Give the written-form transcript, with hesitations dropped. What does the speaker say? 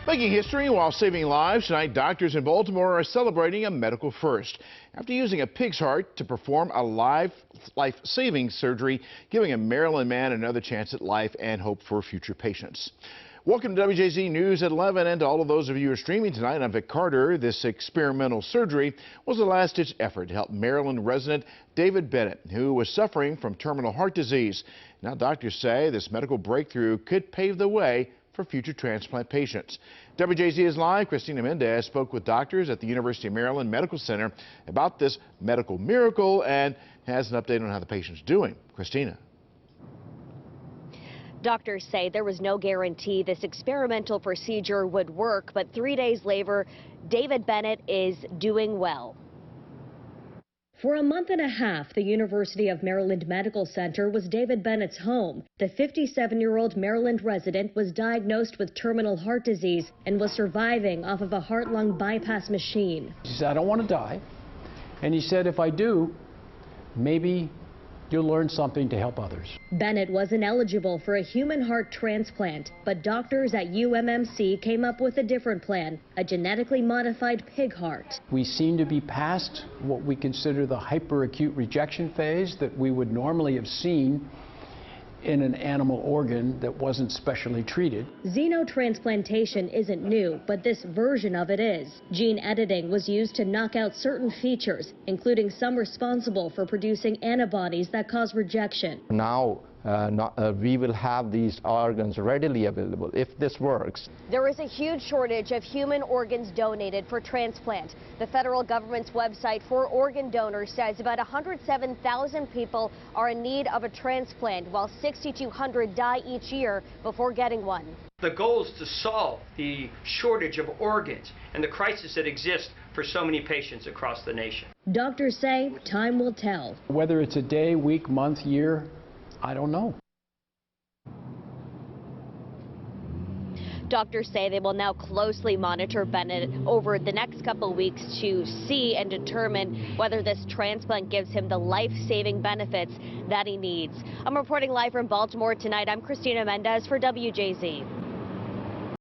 Making history while saving lives, tonight doctors in Baltimore are celebrating a medical first after using a pig's heart to perform a life-saving surgery, giving a Maryland man another chance at life and hope for future patients. Welcome to WJZ News at 11, and to all of those of you who are streaming tonight, I'm Vic Carter. This experimental surgery was a last-ditch effort to help Maryland resident David Bennett, who was suffering from terminal heart disease. Now doctors say this medical breakthrough could pave the way for future transplant patients. WJZ is live. Christina Mendez spoke with doctors at the University of Maryland Medical Center about this medical miracle and has an update on how the patient's doing. Christina. Doctors say there was no guarantee this experimental procedure would work, but 3 days later, David Bennett is doing well. For a month and a half, the University of Maryland Medical Center was David Bennett's home. The 57-year-old Maryland resident was diagnosed with terminal heart disease and was surviving off of a heart-lung bypass machine. He said, I don't want to die. And he said, if I do, maybe you'll learn something to help others. Bennett wasn't eligible for a human heart transplant, but doctors at UMMC came up with a different plan, a genetically modified pig heart. We seem to be past what we consider the hyperacute rejection phase that we would normally have seen in an animal organ that wasn't specially treated. Xenotransplantation isn't new, but this version of it is. Gene editing was used to knock out certain features, including some responsible for producing antibodies that cause rejection. Now we will have these organs readily available if this works. There is a huge shortage of human organs donated for transplant. The federal government's website for organ donors says about 107,000 people are in need of a transplant, while 6,200 die each year before getting one. The goal is to solve the shortage of organs and the crisis that exists for so many patients across the nation. Doctors say time will tell. Whether it's a day, week, month, year, I don't know. Doctors say they will now closely monitor Bennett over the next couple weeks to see and determine whether this transplant gives him the life-saving benefits that he needs. I'm reporting live from Baltimore tonight. I'm Christina Mendez for WJZ.